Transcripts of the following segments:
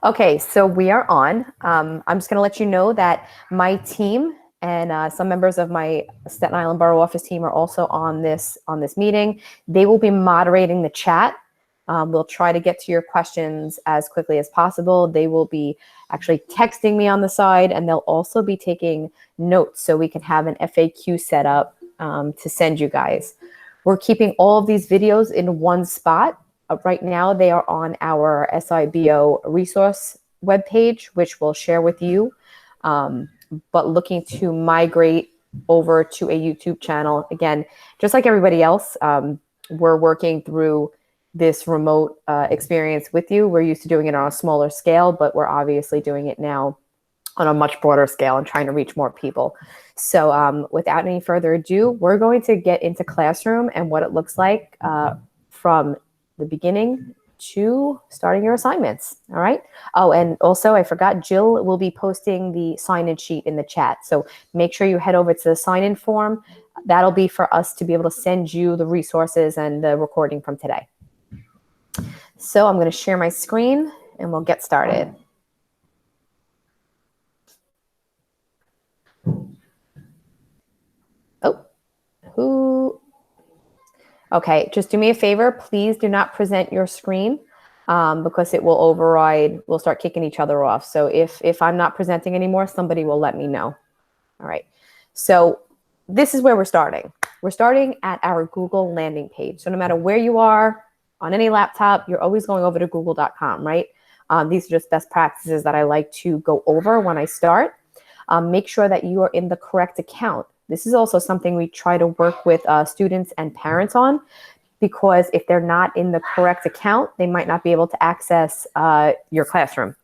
Okay, so we are on. I'm just going to let you know that my team and some members of my Staten Island Borough Office team are also on this meeting. They will be moderating the chat. We'll try to get to your questions as quickly as possible. They will be actually texting me on the side, and they'll also be taking notes so we can have an FAQ set up to send you guys. We're keeping all of these videos in one spot. Right now, they are on our SIBO resource webpage, which we'll share with you, but looking to migrate over to a YouTube channel. Again, just like everybody else, we're working through this remote experience with you. We're used to doing it on a smaller scale, but we're obviously doing it now on a much broader scale and trying to reach more people. So without any further ado, we're going to get into Classroom and what it looks like from the beginning to starting your assignments. All right. Oh, and also I forgot, Jill will be posting the sign-in sheet in the chat. So make sure you head over to the sign-in form. That'll be for us to be able to send you the resources and the recording from today. So I'm going to share my screen and we'll get started. Okay, just do me a favor. Please do not present your screen because it will override. We'll start kicking each other off. So if I'm not presenting anymore, somebody will let me know. All right. So this is where we're starting. We're starting at our Google landing page. So no matter where you are on any laptop, you're always going over to google.com, right? These are just best practices that I like to go over when I start. Make sure that you are in the correct account. This is also something we try to work with students and parents on, because if they're not in the correct account, they might not be able to access your classroom.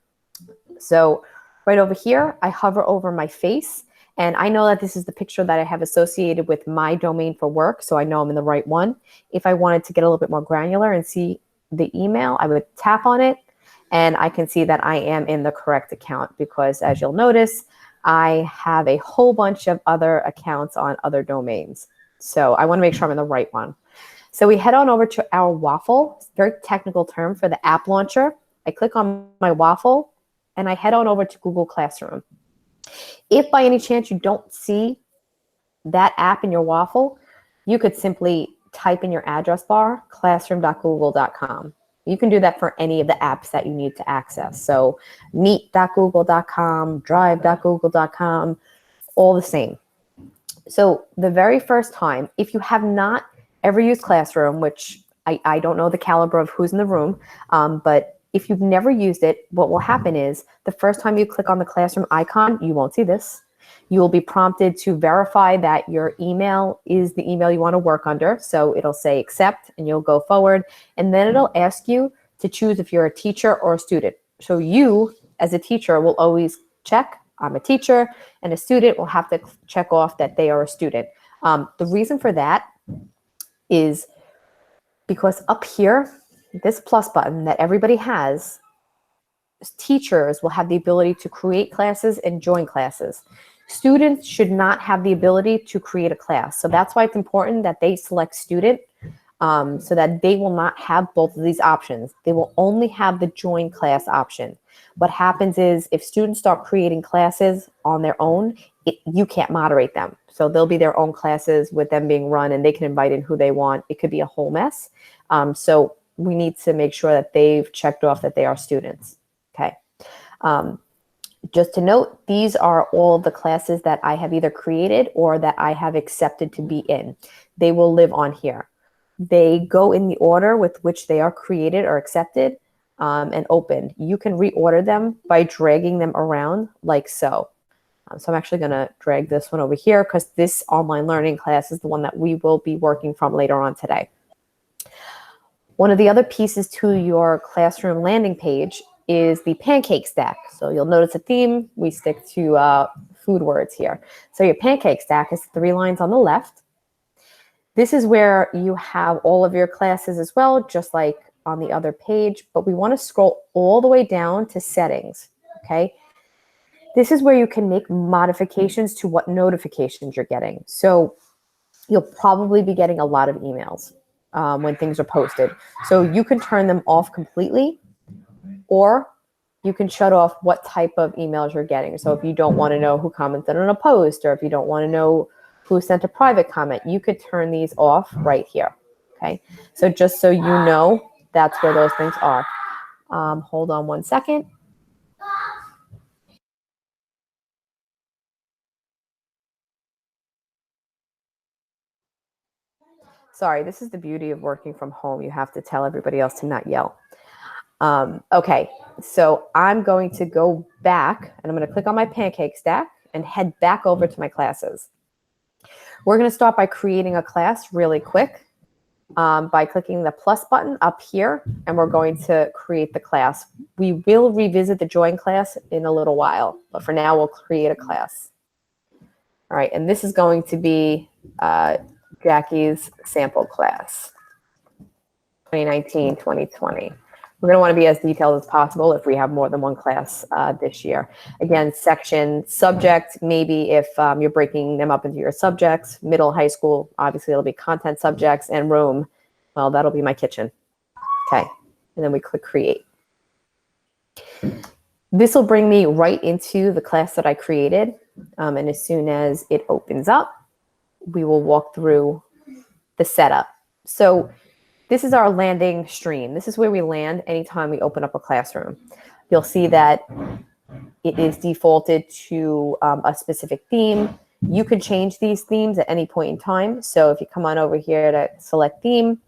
So right over here, I hover over my face, and I know that this is the picture that I have associated with my domain for work, so I know I'm in the right one. If I wanted to get a little bit more granular and see the email, I would tap on it, and I can see that I am in the correct account because, as you'll notice, I have a whole bunch of other accounts on other domains. So I want to make sure I'm in the right one. So we head on over to our waffle. It's a very technical term for the app launcher. I click on my waffle and I head on over to Google Classroom. If by any chance you don't see that app in your waffle, you could simply type in your address bar, classroom.google.com. You can do that for any of the apps that you need to access. So meet.google.com, drive.google.com, all the same. So the very first time, if you have not ever used Classroom, which I don't know the caliber of who's in the room, but if you've never used it, what will happen is the first time you click on the Classroom icon, you won't see this. You will be prompted to verify that your email is the email you want to work under. So it'll say accept and you'll go forward. And then it'll ask you to choose if you're a teacher or a student. So you, as a teacher, will always check, I'm a teacher, and a student will have to check off that they are a student. The reason for that is because up here, this plus button that everybody has, teachers will have the ability to create classes and join classes. Students should not have the ability to create a class. So that's why it's important that they select student so that they will not have both of these options. They will only have the join class option. What happens is if students start creating classes on their own, you can't moderate them. So they'll be their own classes with them being run and they can invite in who they want. It could be a whole mess. So we need to make sure that they've checked off that they are students. Okay. Just to note, these are all the classes that I have either created or that I have accepted to be in. They will live on here. They go in the order with which they are created or accepted and opened. You can reorder them by dragging them around like so. So I'm actually going to drag this one over here because this online learning class is the one that we will be working from later on today. One of the other pieces to your Classroom landing page is the pancake stack. So you'll notice a theme. We stick to food words here. So your pancake stack is 3 lines on the left. This is where you have all of your classes as well, just like on the other page, but we want to scroll all the way down to settings, okay? This is where you can make modifications to what notifications you're getting. So you'll probably be getting a lot of emails when things are posted. So you can turn them off completely, or you can shut off what type of emails you're getting. So if you don't want to know who commented on a post, or if you don't want to know who sent a private comment, you could turn these off right here. Okay. So just so you know, that's where those things are. Hold on one second. Sorry, this is the beauty of working from home. You have to tell everybody else to not yell. Okay, so I'm going to go back and I'm going to click on my pancake stack and head back over to my classes. We're going to start by creating a class really quick by clicking the plus button up here, and we're going to create the class. We will revisit the join class in a little while, but for now we'll create a class. All right, and this is going to be Jackie's sample class, 2019-2020. We're going to want to be as detailed as possible if we have more than one class this year. Again, section, subject, maybe if you're breaking them up into your subjects. Middle, high school, obviously it'll be content subjects, and room, well, that'll be my kitchen. Okay, and then we click create. This will bring me right into the class that I created. And as soon as it opens up, we will walk through the setup. So this is our landing stream. This is where we land anytime we open up a classroom. You'll see that it is defaulted to a specific theme. You can change these themes at any point in time. So if you come on over here to select theme,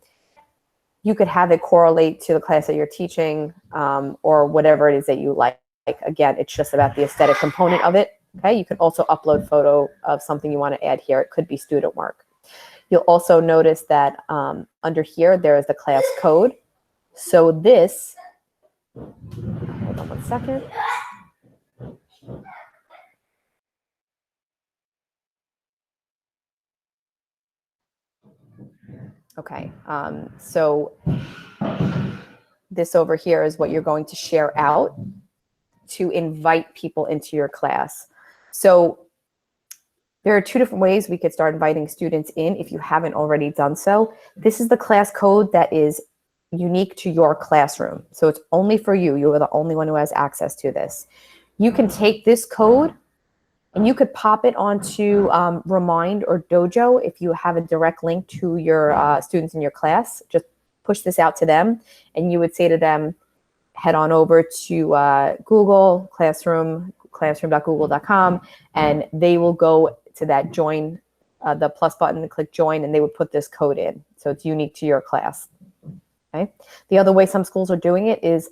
you could have it correlate to the class that you're teaching or whatever it is that you like. Again, it's just about the aesthetic component of it. Okay, you can also upload photo of something you want to add here. It could be student work. You'll also notice that under here, there is the class code. So this, hold on one second. Okay, so this over here is what you're going to share out to invite people into your class. So there are two different ways we could start inviting students in if you haven't already done so. This is the class code that is unique to your classroom. So it's only for you. You are the only one who has access to this. You can take this code and you could pop it onto Remind or Dojo if you have a direct link to your students in your class. Just push this out to them and you would say to them, head on over to Google Classroom, classroom.google.com, and they will go to that join, the plus button, and click join, and they would put this code in. So it's unique to your class. Okay. The other way some schools are doing it is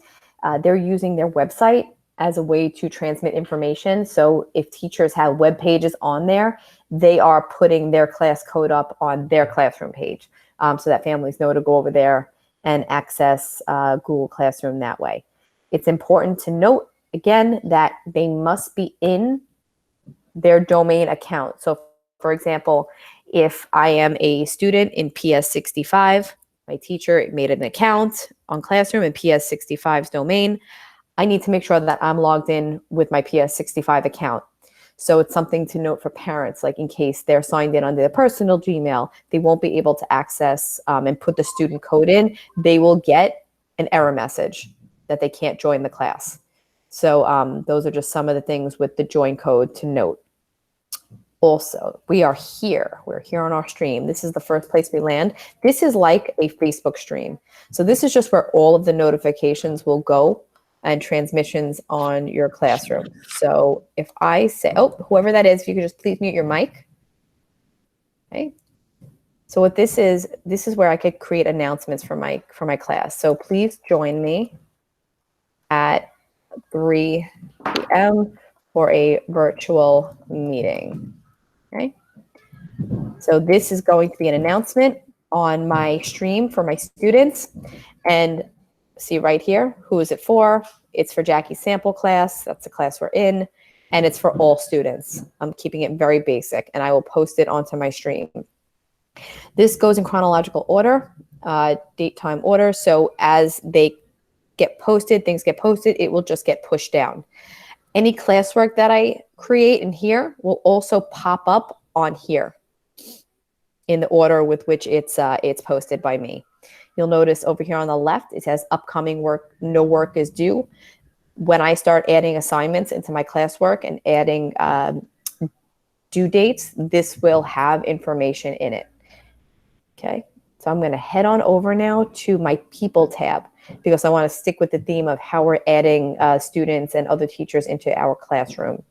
they're using their website as a way to transmit information. So if teachers have web pages on there, they are putting their class code up on their classroom page so that families know to go over there and access Google Classroom that way. It's important to note, again, that they must be in their domain account. So, for example, if I am a student in PS65, my teacher made an account on Classroom in PS65's domain, I need to make sure that I'm logged in with my PS65 account. So it's something to note for parents, like in case they're signed in under their personal Gmail, they won't be able to access and put the student code in. They will get an error message that they can't join the class. So those are just some of the things with the join code to note. Also, we are here. We're here on our stream. This is the first place we land. This is like a Facebook stream. So this is just where all of the notifications will go and transmissions on your classroom. So if I say, oh, whoever that is, if you could just please mute your mic. Okay. So what this is where I could create announcements for my class. So please join me at 3 p.m. for a virtual meeting. Okay. So this is going to be an announcement on my stream for my students. And see right here, who is it for? It's for Jackie's sample class. That's the class we're in. And it's for all students. I'm keeping it very basic, and I will post it onto my stream. This goes in chronological order, date, time, order. So as they get posted, things get posted, it will just get pushed down. Any classwork that I create in here will also pop up on here in the order with which it's posted by me. You'll notice over here on the left, it says upcoming work, no work is due. when I start adding assignments into my classwork and adding due dates, this will have information in it. Okay, so I'm going to head on over now to my people tab because I want to stick with the theme of how we're adding students and other teachers into our classroom.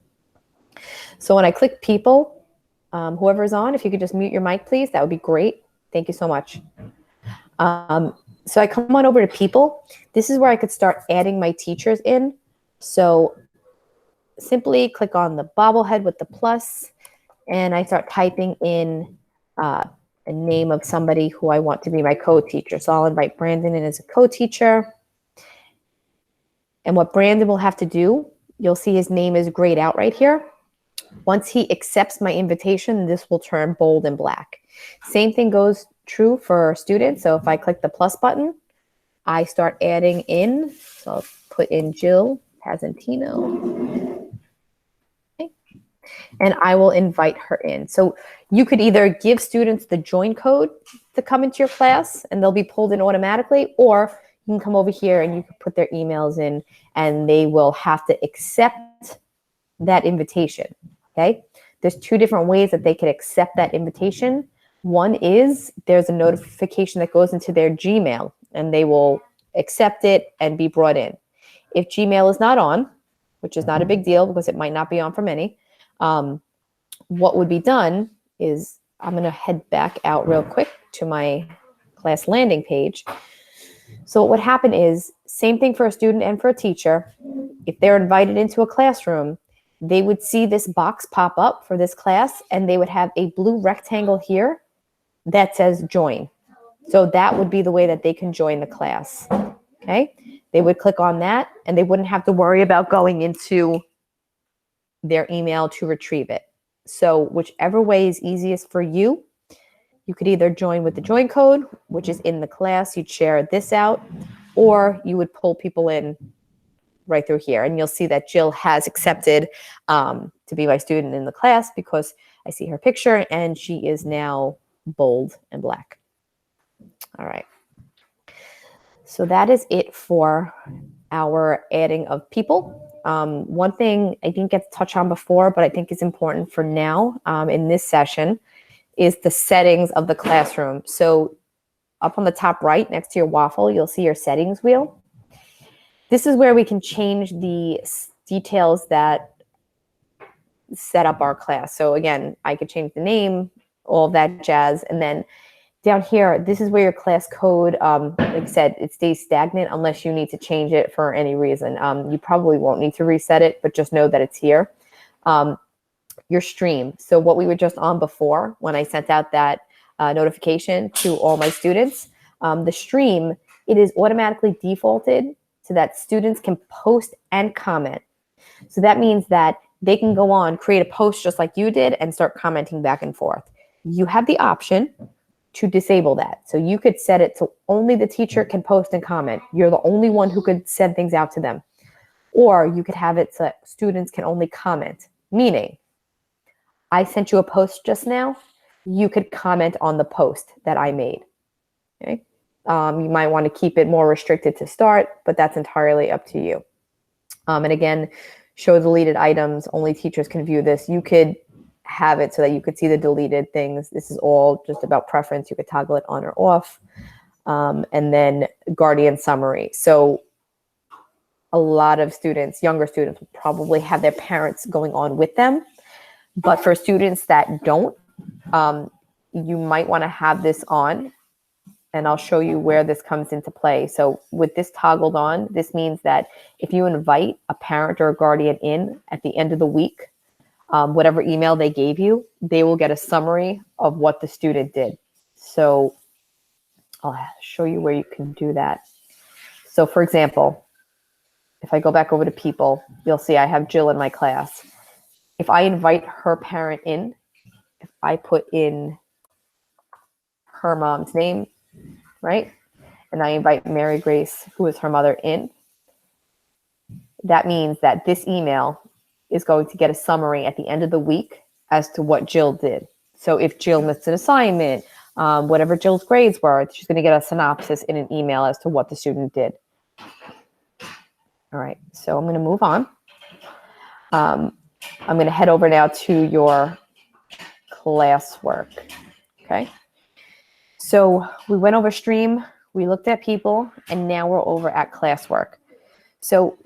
So when I click people, whoever's on, if you could just mute your mic, please, that would be great. Thank you so much. So I come on over to people. This is where I could start adding my teachers in. So simply click on the bobblehead with the plus, and I start typing in a name of somebody who I want to be my co-teacher. So I'll invite Brandon in as a co-teacher. And what Brandon will have to do, you'll see his name is grayed out right here. Once he accepts my invitation, this will turn bold and black. Same thing goes true for students. So if I click the plus button, I start adding in. So I'll put in Jill Pasantino. Okay. And I will invite her in. So you could either give students the join code to come into your class and they'll be pulled in automatically, or you can come over here and you can put their emails in and they will have to accept that invitation. Okay. There's two different ways that they can accept that invitation. One is there's a notification that goes into their Gmail and they will accept it and be brought in. If Gmail is not on, which is not a big deal because it might not be on for many, what would be done is I'm going to head back out real quick to my class landing page. So what would happen is same thing for a student and for a teacher. If they're invited into a classroom, they would see this box pop up for this class and they would have a blue rectangle here that says join. So that would be the way that they can join the class. Okay. They would click on that and they wouldn't have to worry about going into their email to retrieve it. So whichever way is easiest for you, you could either join with the join code, which is in the class, you'd share this out, or you would pull people in right through here. And you'll see that Jill has accepted to be my student in the class because I see her picture and she is now bold and black. All right. So that is it for our adding of people. One thing I didn't get to touch on before, but I think is important for now in this session is the settings of the classroom. So up on the top right next to your waffle, you'll see your settings wheel. This is where we can change the details that set up our class. So again, I could change the name, all that jazz. And then down here, this is where your class code, like I said, it stays stagnant unless you need to change it for any reason. You probably won't need to reset it, but just know that it's here. Your stream. So what we were just on before when I sent out that notification to all my students, the stream, it is automatically defaulted so that students can post and comment. So that means that they can go on, create a post just like you did and start commenting back and forth. You have the option to disable that. So you could set it so only the teacher can post and comment. You're the only one who could send things out to them. Or you could have it so that students can only comment, meaning I sent you a post just now, you could comment on the post that I made. Okay. You might want to keep it more restricted to start, but that's entirely up to you. And again, show deleted items, only teachers can view this. You could have it so that you could see the deleted things. This is all just about preference. You could toggle it on or off. And then guardian summary. So a lot of students, younger students, will probably have their parents going on with them. But for students that don't, you might want to have this on. And I'll show you where this comes into play. So with this toggled on, this means that if you invite a parent or a guardian in at the end of the week, whatever email they gave you, they will get a summary of what the student did. So I'll show you where you can do that. So for example, if I go back over to people, you'll see I have Jill in my class. If I invite her parent in, if I put in her mom's name, right? And I invite Mary Grace, who is her mother, in. That means that this email is going to get a summary at the end of the week as to what Jill did. So if Jill missed an assignment, whatever Jill's grades were, she's going to get a synopsis in an email as to what the student did. All right, so I'm going to move on. I'm going to head over now to your classwork. Okay. So we went over stream, we looked at people, and now we're over at classwork. So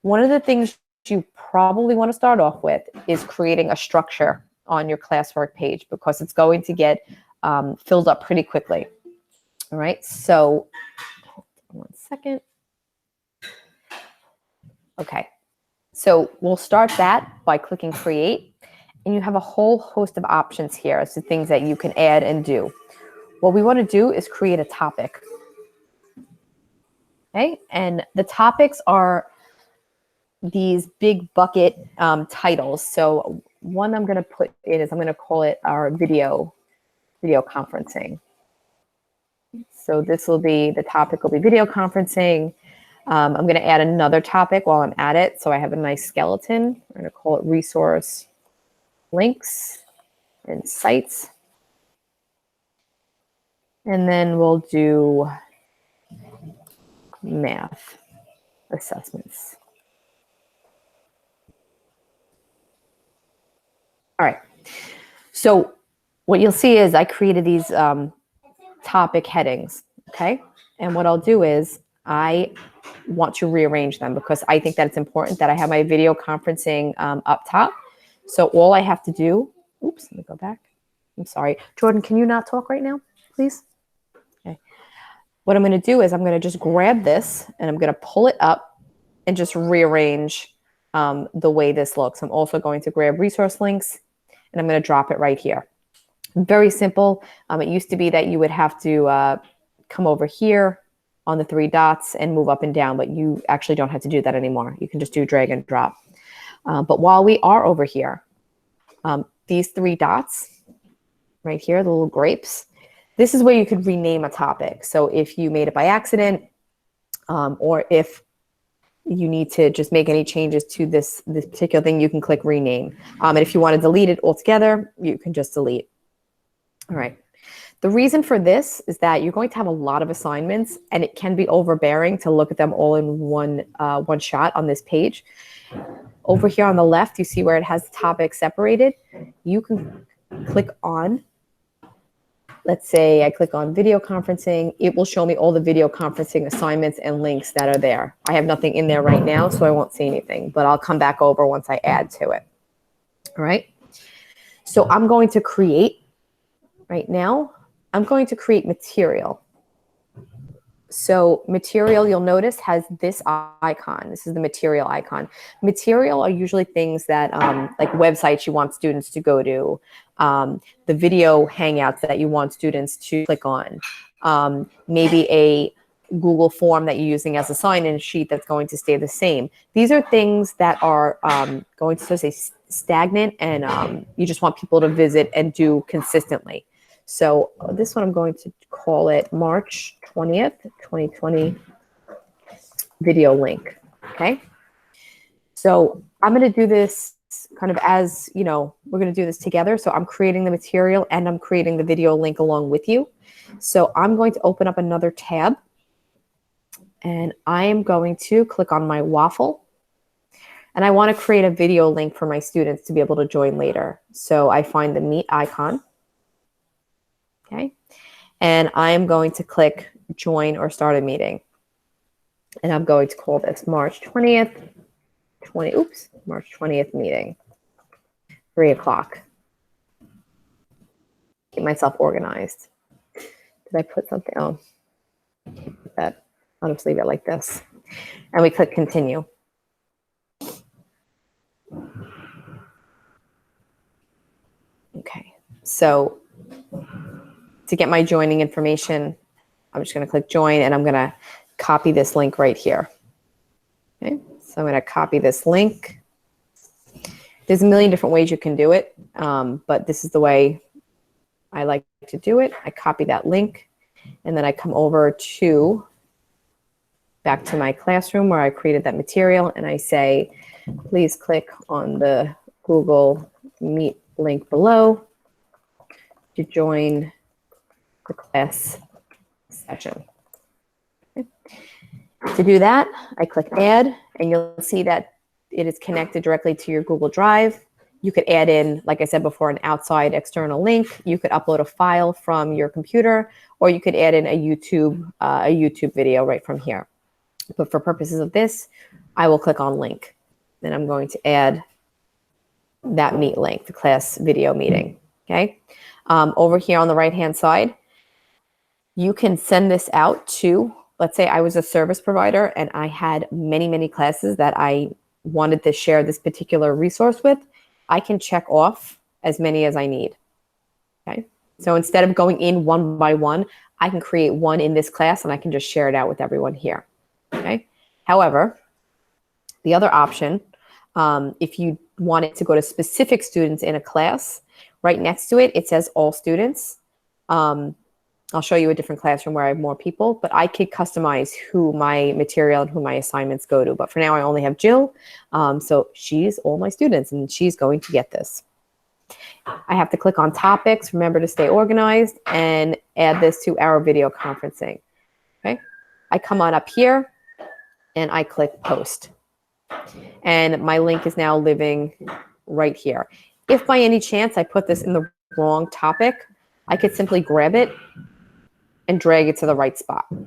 one of the things you probably want to start off with is creating a structure on your classwork page, because it's going to get filled up pretty quickly. All right, so 1 second. Okay, so we'll start that by clicking create, and you have a whole host of options here as to things that you can add and do. What we want to do is create a topic. Okay, and the topics are these big bucket titles. So one I'm going to put in is I'm going to call it our video conferencing. So this will be, the topic will be video conferencing. I'm going to add another topic while I'm at it. So I have a nice skeleton. We're going to call it resource links and sites. And then we'll do math assessments. All right. So what you'll see is I created these topic headings, okay? And what I'll do is I want to rearrange them, because I think that it's important that I have my video conferencing up top. So all I have to do, oops, let me go back. I'm sorry. Jordan, can you not talk right now, please? Okay. What I'm going to do is I'm going to just grab this and I'm going to pull it up and just rearrange the way this looks. I'm also going to grab resource links and I'm going to drop it right here. Very simple. It used to be that you would have to come over here on the 3 dots and move up and down, but you actually don't have to do that anymore. You can just do drag and drop. But while we are over here, these 3 dots right here, the little grapes, this is where you could rename a topic. So if you made it by accident, or if you need to just make any changes to this particular thing, you can click rename. And if you want to delete it altogether, you can just delete. All right. The reason for this is that you're going to have a lot of assignments, and it can be overbearing to look at them all in one shot on this page. Over here on the left, you see where it has the topic separated. You can click on, let's say I click on video conferencing. It will show me all the video conferencing assignments and links that are there. I have nothing in there right now, so I won't see anything, but I'll come back over once I add to it. All right. So I'm going to create right now. I'm going to create material. So material, you'll notice, has this icon. This is the material icon. Material are usually things that, like websites you want students to go to, the video hangouts that you want students to click on, maybe a Google form that you're using as a sign-in sheet that's going to stay the same. These are things that are going to stay stagnant, and you just want people to visit and do consistently. So this one I'm going to call it March 20th, 2020 video link. Okay. So I'm going to do this kind of as, you know, we're going to do this together. So I'm creating the material and I'm creating the video link along with you. So I'm going to open up another tab and I am going to click on my waffle. And I want to create a video link for my students to be able to join later. So I find the meet icon. Okay. And I am going to click join or start a meeting. And I'm going to call this March 20th, March 20th meeting, 3 o'clock. Keep myself organized. Did I put something? Oh, that. I'll just leave it like this. And we click continue. Okay. So to get my joining information, I'm just going to click join and I'm going to copy this link right here. Okay, so I'm going to copy this link. There's a million different ways you can do it, but this is the way I like to do it. I copy that link and then I come over to back to my classroom where I created that material and I say, please click on the Google Meet link below to join the class session. Okay. To do that, I click add, and you'll see that it is connected directly to your Google Drive. You could add in, like I said before, an outside external link. You could upload a file from your computer, or you could add in a YouTube video right from here. But for purposes of this, I will click on link. Then I'm going to add that meet link, the class video meeting. Okay. Over here on the right-hand side, you can send this out to, let's say I was a service provider and I had many, many classes that I wanted to share this particular resource with. I can check off as many as I need. Okay. So instead of going in one by one, I can create one in this class and I can just share it out with everyone here. Okay. However, the other option, if you want it to go to specific students in a class, right next to it, it says all students. I'll show you a different classroom where I have more people, but I could customize who my material and who my assignments go to. But for now, I only have Jill. So she's all my students and she's going to get this. I have to click on topics, remember to stay organized, and add this to our video conferencing. Okay. I come on up here and I click post. And my link is now living right here. If by any chance I put this in the wrong topic, I could simply grab it and drag it to the right spot. All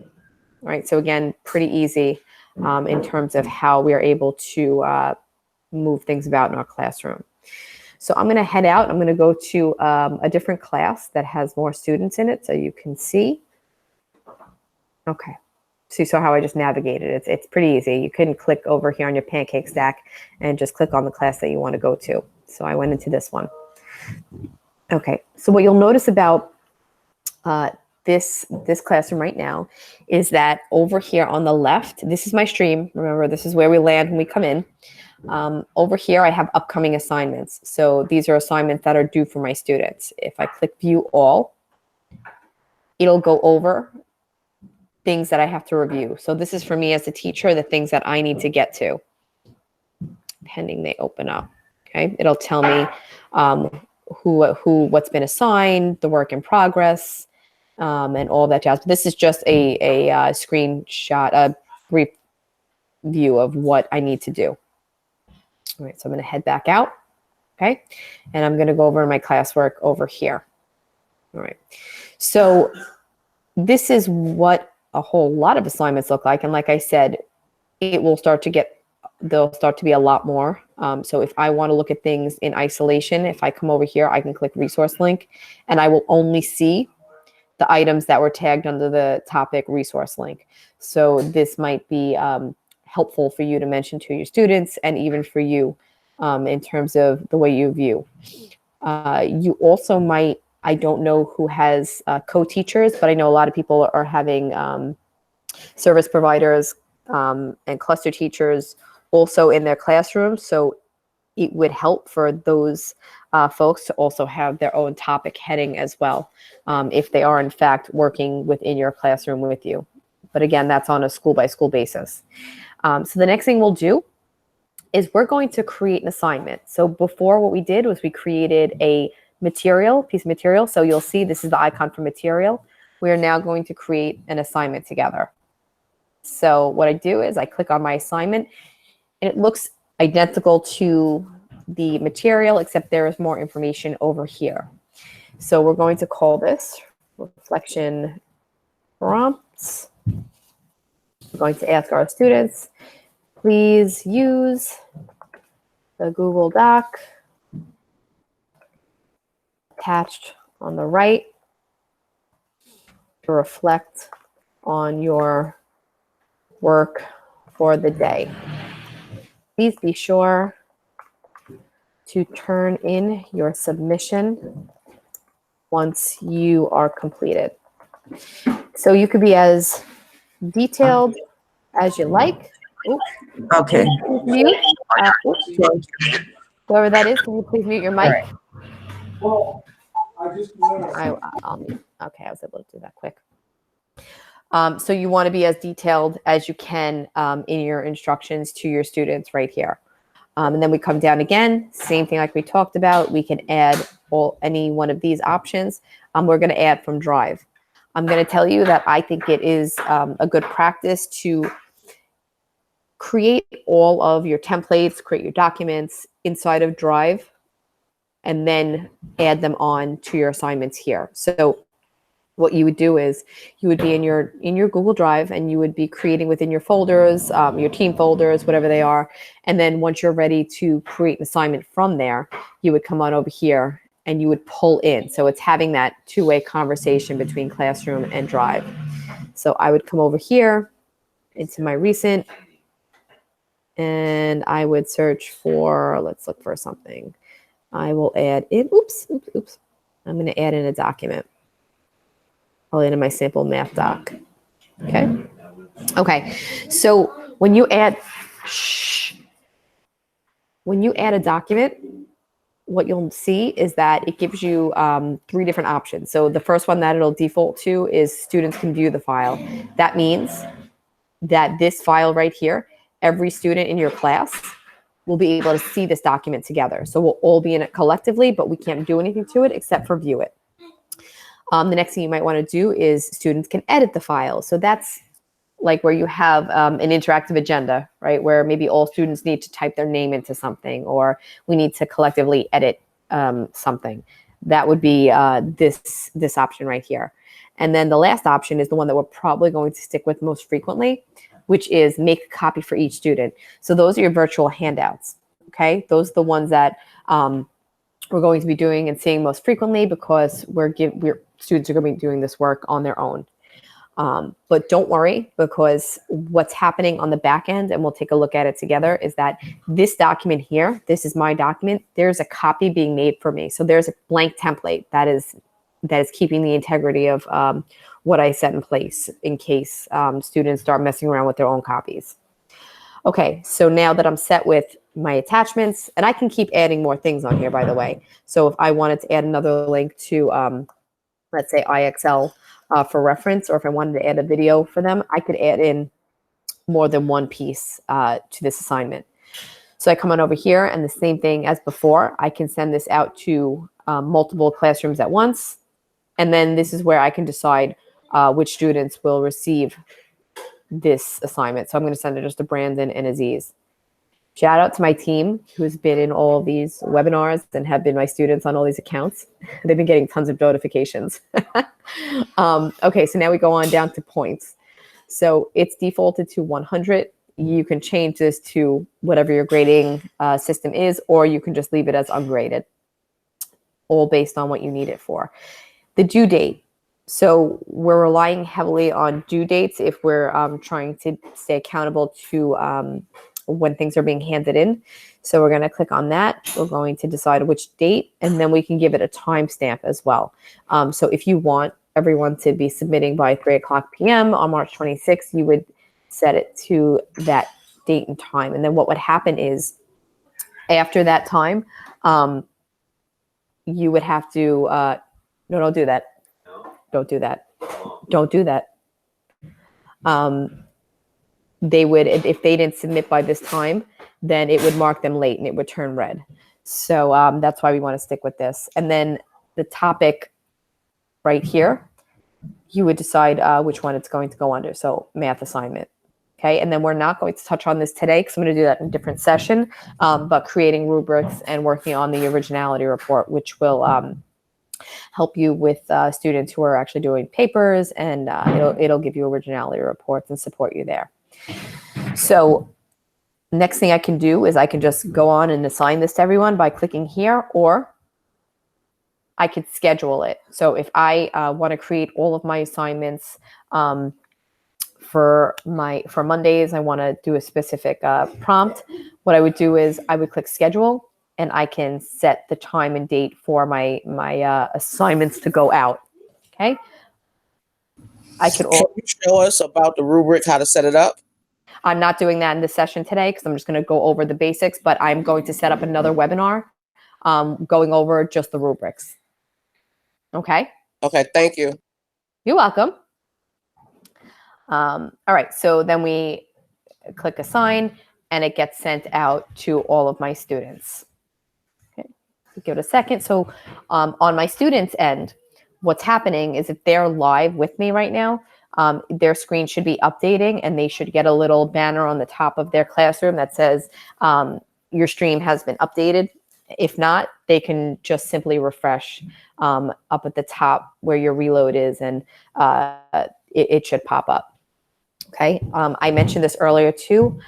right, so again, pretty easy in terms of how we are able to move things about in our classroom. So I'm gonna head out. I'm gonna go to a different class that has more students in it so you can see. Okay, so you saw how I just navigated. It's pretty easy. You couldn't click over here on your pancake stack and just click on the class that you wanna go to. So I went into this one. Okay, so what you'll notice about this classroom right now is that over here on the left, this is my stream. Remember, this is where we land when we come in. Over here, I have upcoming assignments. So these are assignments that are due for my students. If I click view all, it'll go over things that I have to review. So this is for me as a teacher, the things that I need to get to, pending they open up. Okay, it'll tell me what's been assigned, the work in progress, and all that jazz. But this is just a screenshot, a brief view of what I need to do. All right, so I'm going to head back out, okay? And I'm going to go over my classwork over here. All right, so this is what a whole lot of assignments look like. And like I said, it will start to get, there'll start to be a lot more. So if I want to look at things in isolation, if I come over here, I can click resource link, and I will only see the items that were tagged under the topic resource link. So this might be helpful for you to mention to your students and even for you in terms of the way you view. You also might, I don't know who has co-teachers, but I know a lot of people are having service providers and cluster teachers also in their classrooms. So it would help for those folks to also have their own topic heading as well, if they are in fact working within your classroom with you. But again, that's on a school by school basis. So the next thing we'll do is we're going to create an assignment. So before, what we did was we created a piece of material. So you'll see this is the icon for material. We are now going to create an assignment together. So what I do is I click on my assignment, and it looks identical to the material, except there is more information over here. So we're going to call this reflection prompts. We're going to ask our students, please use the Google Doc attached on the right to reflect on your work for the day. Please be sure to turn in your submission once you are completed. So you could be as detailed as you like. Oops. Okay. Mute. Whoever that is, can you please mute your mic? All I'll mute. Okay, I was able to do that quick. So you want to be as detailed as you can in your instructions to your students right here. And then we come down again, same thing like we talked about. We can add any one of these options. We're going to add from Drive. I'm going to tell you that I think it is a good practice to create all of your templates, create your documents inside of Drive, and then add them on to your assignments here. So what you would do is you would be in your Google Drive, and you would be creating within your folders, your team folders, whatever they are. And then once you're ready to create an assignment from there, you would come on over here and you would pull in. So it's having that two-way conversation between Classroom and Drive. So I would come over here into my recent, and I would search for, let's look for something. I will add in, oops. I'm going to add in a document. I'll add in my sample math doc. Okay. So when you add a document, what you'll see is that it gives you 3 different options. So the first one that it'll default to is students can view the file. That means that this file right here, every student in your class will be able to see this document together. So we'll all be in it collectively, but we can't do anything to it except for view it. The next thing you might want to do is students can edit the file. So that's like where you have an interactive agenda, right? Where maybe all students need to type their name into something, or we need to collectively edit something. That would be this option right here. And then the last option is the one that we're probably going to stick with most frequently, which is make a copy for each student. So those are your virtual handouts, okay? Those are the ones that we're going to be doing and seeing most frequently, because students are going to be doing this work on their own. But don't worry, because what's happening on the back end, and we'll take a look at it together, is that this document here, this is my document, there's a copy being made for me. So there's a blank template that is keeping the integrity of what I set in place in case students start messing around with their own copies. Okay, so now that I'm set with my attachments, and I can keep adding more things on here, by the way. So if I wanted to add another link to, let's say IXL for reference, or if I wanted to add a video for them, I could add in more than one piece to this assignment. So I come on over here, and the same thing as before, I can send this out to multiple classrooms at once. And then this is where I can decide which students will receive this assignment. So I'm going to send it just to Brandon and Aziz. Shout out to my team who's been in all of these webinars and have been my students on all these accounts. They've been getting tons of notifications. Okay, so now we go on down to points. So it's defaulted to 100. You can change this to whatever your grading system is, or you can just leave it as ungraded, all based on what you need it for. The due date. So we're relying heavily on due dates if we're trying to stay accountable to when things are being handed in. So we're going to click on that. We're going to decide which date, and then we can give it a timestamp as well. So if you want everyone to be submitting by 3:00 p.m. on March 26th, you would set it to that date and time. And then what would happen is after that time, you would have to, no, don't do that. Don't do that. Don't do that. They would, if they didn't submit by this time, then it would mark them late and it would turn red. So that's why we want to stick with this. And then the topic right here, you would decide which one it's going to go under. So math assignment. Okay. And then we're not going to touch on this today because I'm going to do that in a different session, but creating rubrics and working on the originality report, which will help you with students who are actually doing papers, and it'll give you originality reports and support you there. So next thing I can do is I can just go on and assign this to everyone by clicking here, or I could schedule it. So if I want to create all of my assignments for Mondays, I want to do a specific prompt, what I would do is I would click schedule, and I can set the time and date for my assignments to go out. Okay. Can you show us about the rubric, how to set it up? I'm not doing that in this session today because I'm just going to go over the basics, but I'm going to set up another webinar going over just the rubrics. Okay. Okay. Thank you. You're welcome. All right. So then we click assign, and it gets sent out to all of my students. Okay. Give it a second. So on my students' end, what's happening is if they're live with me right now, their screen should be updating, and they should get a little banner on the top of their classroom that says your stream has been updated. If not, they can just simply refresh up at the top where your reload is, and it should pop up. Okay, I mentioned this earlier too.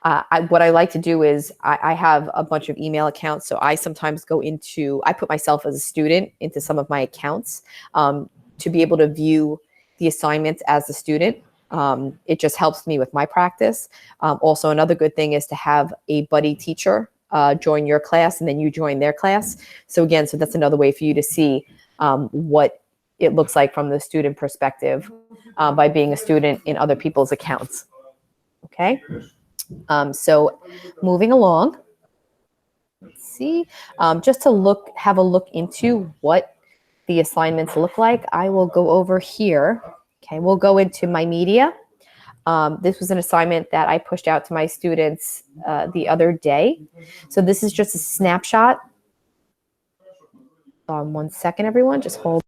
What I like to do is I have a bunch of email accounts, so I sometimes I put myself as a student into some of my accounts to be able to view the assignments as a student. It just helps me with my practice. Also, another good thing is to have a buddy teacher join your class, and then you join their class. So again, that's another way for you to see what it looks like from the student perspective by being a student in other people's accounts. Okay. So moving along, let's see, just to have a look into what the assignments look like, I will go over here. Okay, we'll go into my media. This was an assignment that I pushed out to my students the other day. So this is just a snapshot. 1 second, everyone, just hold.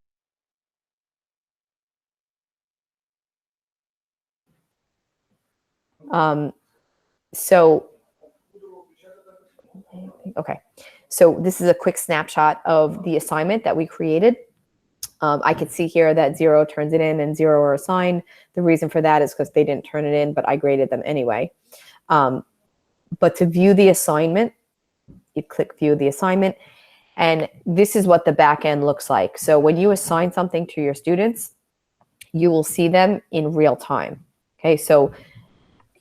Okay, so this is a quick snapshot of the assignment that we created. I could see here that 0 turns it in and 0 are assigned. The reason for that is because they didn't turn it in, but I graded them anyway. But to view the assignment, you click view the assignment, and this is what the back end looks like. So when you assign something to your students, you will see them in real time. Okay, so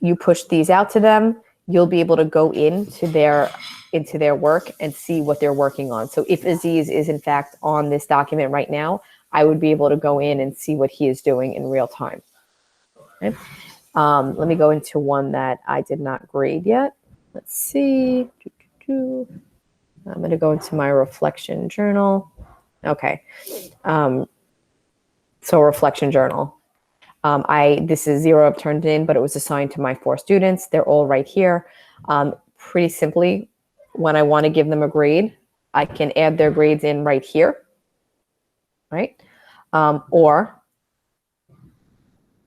you push these out to them, you'll be able to go into their work and see what they're working on. So if Aziz is in fact on this document right now, I would be able to go in and see what he is doing in real time. Okay. Let me go into one that I did not grade yet. Let's see. I'm going to go into my reflection journal. Okay. So reflection journal. This is 0 I've turned in, but it was assigned to my 4 students. They're all right here. Pretty simply, when I want to give them a grade, I can add their grades in right here, right? Or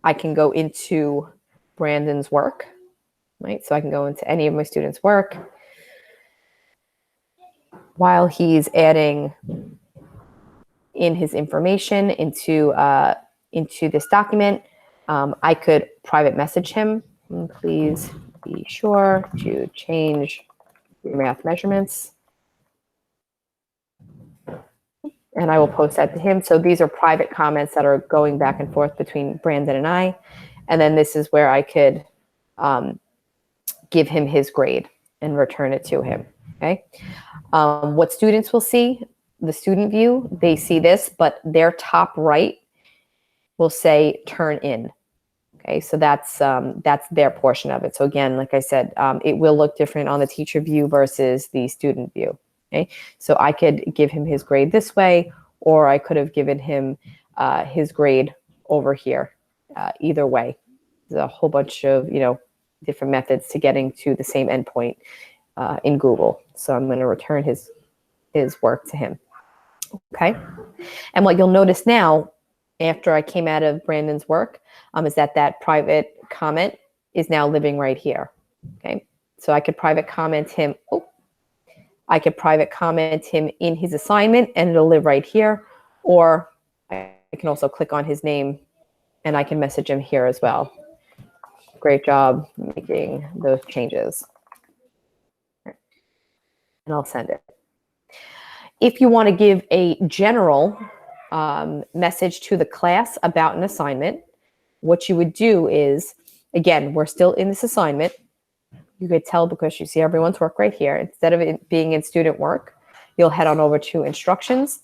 I can go into Brandon's work, right? So I can go into any of my students' work while he's adding in his information into this document. I could private message him. Please be sure to change your math measurements. And I will post that to him. So these are private comments that are going back and forth between Brandon and I. And then this is where I could give him his grade and return it to him. Okay. What students will see, the student view, they see this, but their top right will say turn in. Okay, so that's their portion of it. So again, like I said, it will look different on the teacher view versus the student view. Okay, so I could give him his grade this way, or I could have given him his grade over here. Either way, there's a whole bunch of different methods to getting to the same endpoint in Google. So I'm going to return his work to him. Okay, and what you'll notice now, after I came out of Brandon's work, is that private comment is now living right here. Okay, so I could private comment him. I could private comment him in his assignment, and it'll live right here. Or I can also click on his name, and I can message him here as well. Great job making those changes. And I'll send it. If you want to give a general message to the class about an assignment, what you would do is, again, we're still in this assignment. You could tell because you see everyone's work right here. Instead of it being in student work, you'll head on over to instructions.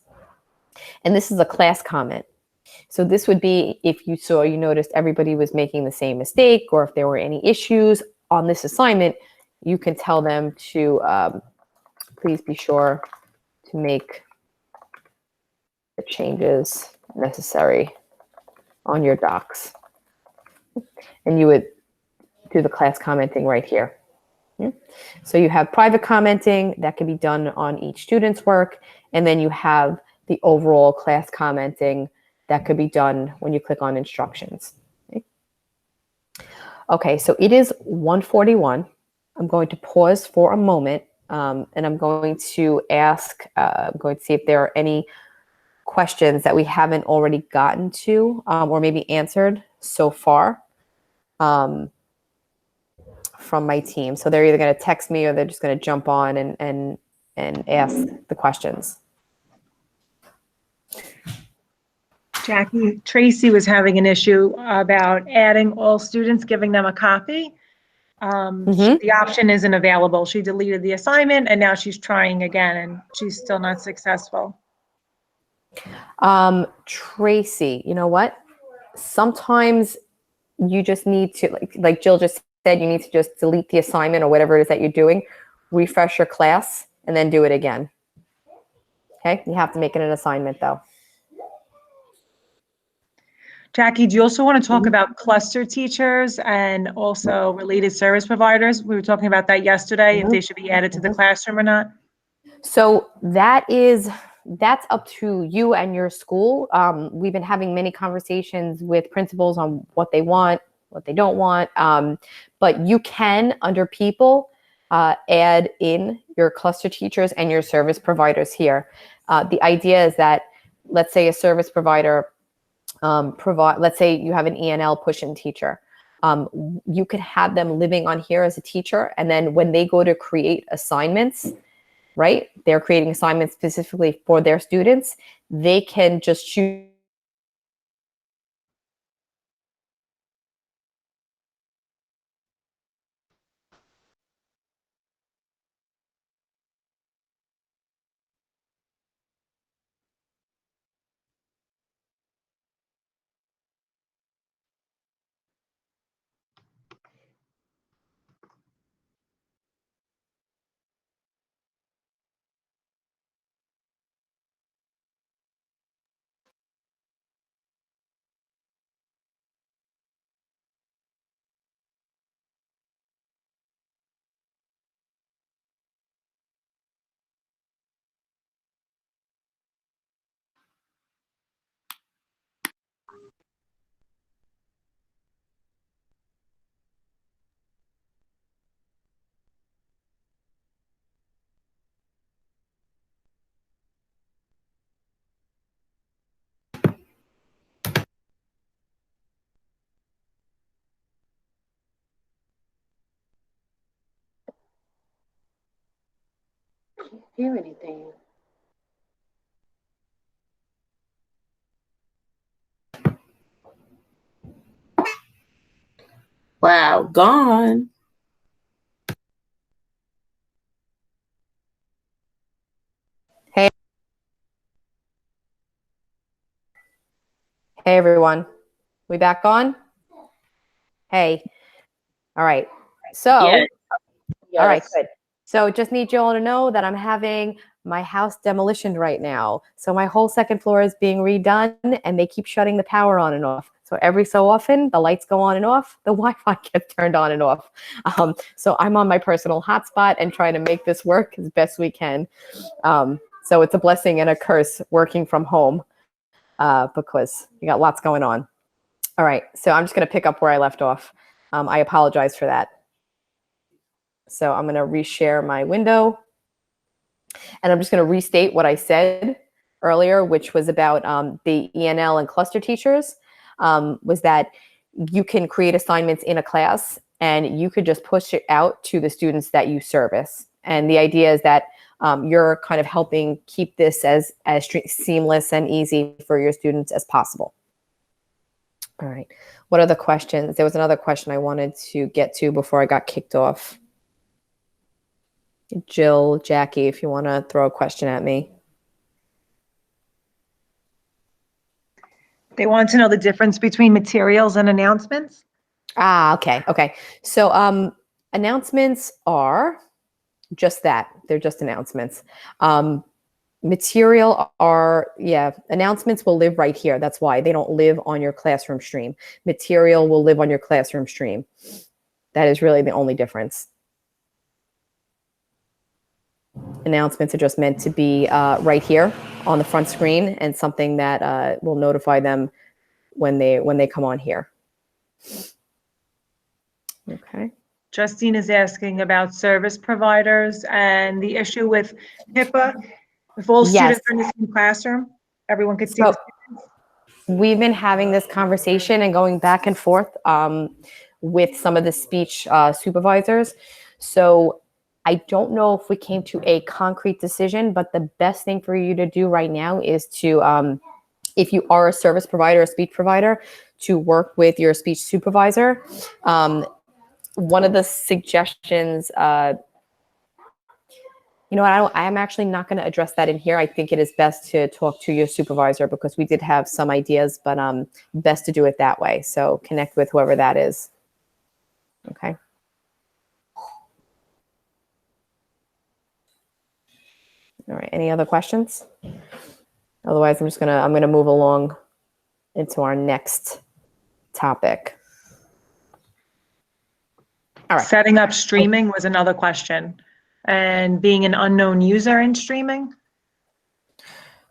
And this is a class comment. So this would be if you noticed everybody was making the same mistake, or if there were any issues on this assignment, you can tell them to please be sure to make the changes necessary on your docs. And you would do the class commenting right here. So you have private commenting that can be done on each student's work, and then you have the overall class commenting that could be done when you click on instructions. Okay, so it is 1:41. I'm going to pause for a moment, and I'm going to I'm going to see if there are any questions that we haven't already gotten to, or maybe answered so far, from my team. So they're either going to text me or they're just going to jump on and ask the questions. Jackie, Tracy was having an issue about adding all students, giving them a copy. The option isn't available. She deleted the assignment and now she's trying again and she's still not successful. Tracy, you know what? Sometimes you just need to, like Jill just said, you need to just delete the assignment or whatever it is that you're doing, refresh your class, and then do it again. Okay, you have to make it an assignment though. Jackie, do you also want to talk about cluster teachers and also related service providers? We were talking about that yesterday, if they should be added to the classroom or not. So that's up to you and your school. We've been having many conversations with principals on what they want, what they don't want. But you can, under people, add in your cluster teachers and your service providers here. The idea is that, let's say a service provider let's say you have an E&L push-in teacher. You could have them living on here as a teacher, and then when they go to create assignments, right? They're creating assignments specifically for their students. They can just choose. Hear anything? Wow, gone. Hey everyone, we back on? Hey, all right. So, Yes. all right, good. So just need you all to know that I'm having my house demolitioned right now. So my whole second floor is being redone and they keep shutting the power on and off. So every so often the lights go on and off, the Wi-Fi gets turned on and off. So I'm on my personal hotspot and trying to make this work as best we can. So it's a blessing and a curse working from home because you got lots going on. All right, so I'm just gonna pick up where I left off. I apologize for that. So I'm going to reshare my window. And I'm just going to restate what I said earlier, which was about the ENL and cluster teachers, was that you can create assignments in a class and you could just push it out to the students that you service. And the idea is that you're kind of helping keep this as seamless and easy for your students as possible. All right. What are the questions? There was another question I wanted to get to before I got kicked off. Jill, Jackie, if you want to throw a question at me. They want to know the difference between materials and announcements. Okay. So announcements are just that. They're just announcements. Material are, announcements will live right here. That's why they don't live on your classroom stream. Material will live on your classroom stream. That is really the only difference. Announcements are just meant to be right here on the front screen and something that will notify them when they come on here. Okay. Justine is asking about service providers and the issue with HIPAA. If all Yes. students are in the same classroom, everyone could see. So we've been having this conversation and going back and forth with some of the speech supervisors. So I don't know if we came to a concrete decision, but the best thing for you to do right now is to, if you are a service provider, a speech provider, to work with your speech supervisor. One of the suggestions, you know what, I'm actually not going to address that in here. I think it is best to talk to your supervisor because we did have some ideas, but best to do it that way. So connect with whoever that is. Okay. All right. Any other questions? Otherwise, I'm gonna move along into our next topic. All right. Setting up streaming was another question, and being an unknown user in streaming.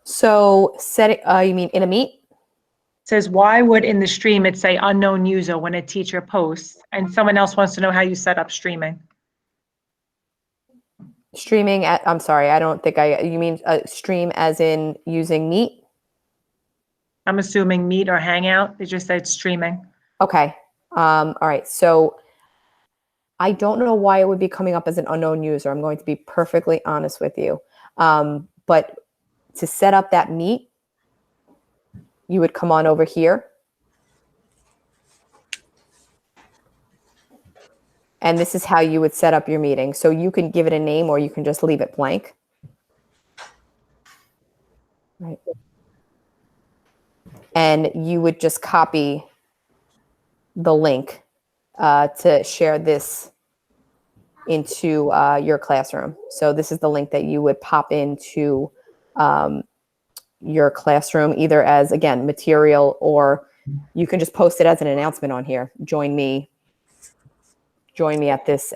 So you mean in a Meet? Says, why would in the stream it say unknown user when a teacher posts? And someone else wants to know how you set up streaming. Streaming at, I'm sorry, I don't think you mean stream as in using Meet? I'm assuming Meet or Hangout. They just said streaming. Okay. All right. So I don't know why it would be coming up as an unknown user. I'm going to be perfectly honest with you. But to set up that Meet, you would come on over here. And this is how you would set up your meeting. So you can give it a name or you can just leave it blank. Right. And you would just copy the link to share this into your classroom. So this is the link that you would pop into your classroom, either as, again, material, or you can just post it as an announcement on here. Join me at this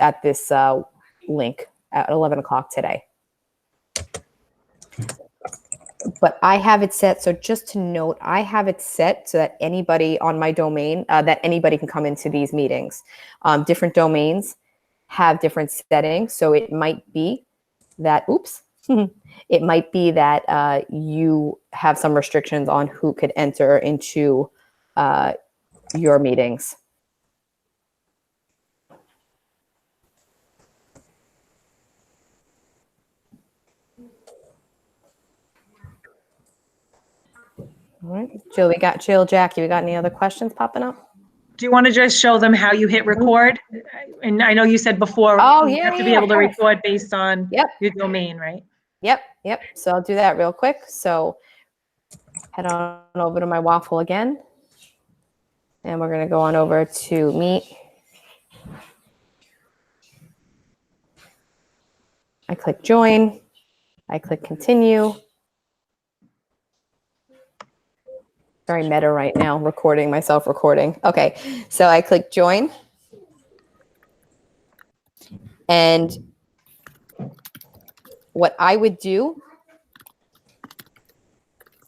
link at 11 o'clock today. But I have it set, so just to note, I have it set so that anybody on my domain, that anybody can come into these meetings. Different domains have different settings, so it might be that, it might be that you have some restrictions on who could enter into your meetings. All right, Jill, Jackie, we got any other questions popping up? Do you want to just show them how you hit record? And I know you said before, you have to be able to record based on your domain, right? Yep. So I'll do that real quick. So head on over to my waffle again. And we're going to go on over to Meet. I click join. I click continue. Very meta right now, myself recording. Okay, so I click join. And what I would do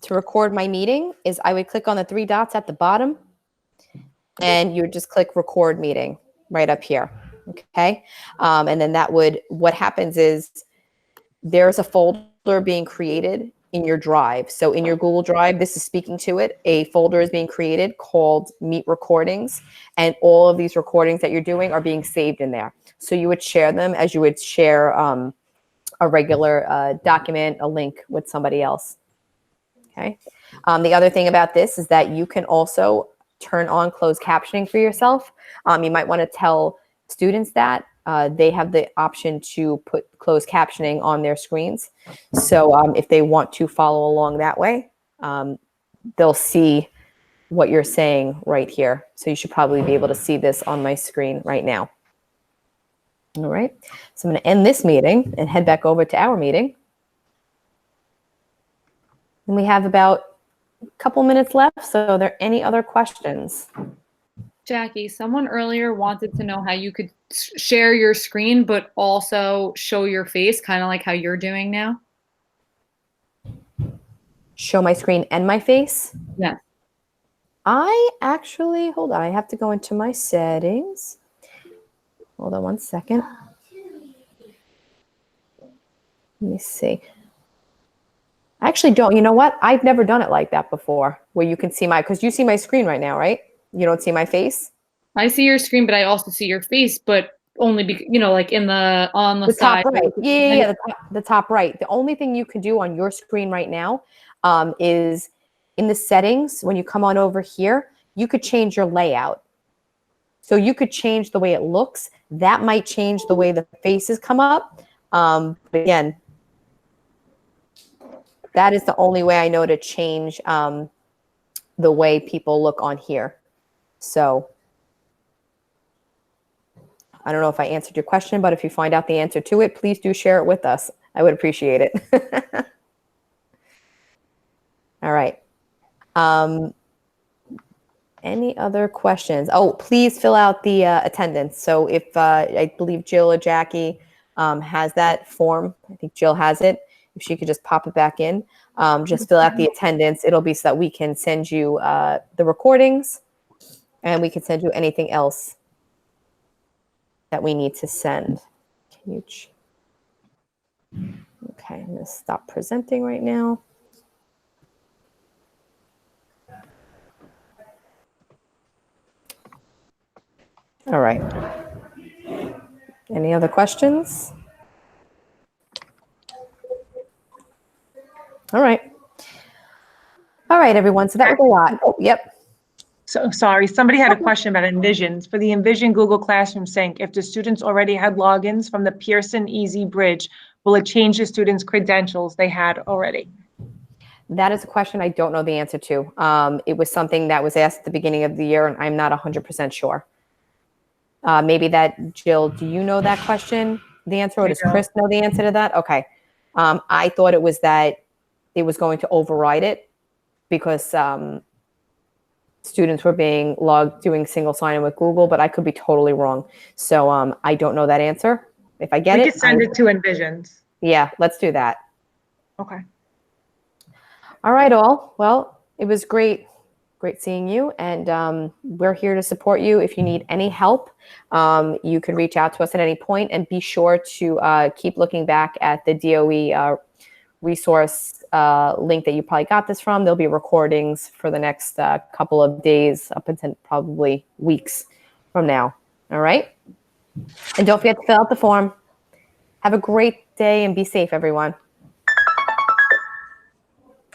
to record my meeting is I would click on the three dots at the bottom and you would just click record meeting right up here. Okay. And then what happens is there's a folder being created in your drive. So in your Google Drive, this is speaking to it. A folder is being created called Meet Recordings, and all of these recordings that you're doing are being saved in there. So you would share them as you would share a regular document, a link with somebody else. Okay. The other thing about this is that you can also turn on closed captioning for yourself. You might want to tell students that they have the option to put closed captioning on their screens. So if they want to follow along that way, they'll see what you're saying right here. So you should probably be able to see this on my screen right now. All right. So I'm going to end this meeting and head back over to our meeting. And we have about a couple minutes left. So are there any other questions? Jackie, someone earlier wanted to know how you could share your screen, but also show your face, kind of like how you're doing now. Show my screen and my face? Yes. I actually, hold on, I have to go into my settings. Hold on one second. Let me see. I actually don't. You know what? I've never done it like that before, where you can see because you see my screen right now, right? You don't see my face? I see your screen, but I also see your face, but only like on the The side. top right. Yeah, the top right. The only thing you can do on your screen right now is in the settings, when you come on over here, you could change your layout. So you could change the way it looks. That might change the way the faces come up. But again, that is the only way I know to change the way people look on here. So I don't know if I answered your question, but if you find out the answer to it, please do share it with us. I would appreciate it. All right. Any other questions? Oh, please fill out the attendance. So if I believe Jill or Jackie has that form, I think Jill has it. If she could just pop it back in, just fill out the attendance. It'll be so that we can send you the recordings, and we can send you anything else that we need to send. Can you? Okay, I'm going to stop presenting right now. All right. Any other questions? All right. All right, everyone. So that was a lot. Oh, yep. So sorry, somebody had a question about Envisions. For the Envision Google Classroom Sync, if the students already had logins from the Pearson Easy Bridge, will it change the students' credentials they had already? That is a question I don't know the answer to. It was something that was asked at the beginning of the year, and I'm not 100% sure. Maybe that, Jill, do you know that question, the answer, or does Chris know the answer to that? Okay. I thought it was that it was going to override it because students were being logged doing single sign-in with Google, but I could be totally wrong. So I don't know that answer. If I get We it, could send it to Envisions. Yeah, let's do that. Okay. All right, all. Well, it was great seeing you, and we're here to support you. If you need any help, you can reach out to us at any point, and be sure to keep looking back at the DOE resource link that you probably got this from. There'll be recordings for the next couple of days, up until probably weeks from now. All right? And don't forget to fill out the form. Have a great day and be safe, everyone.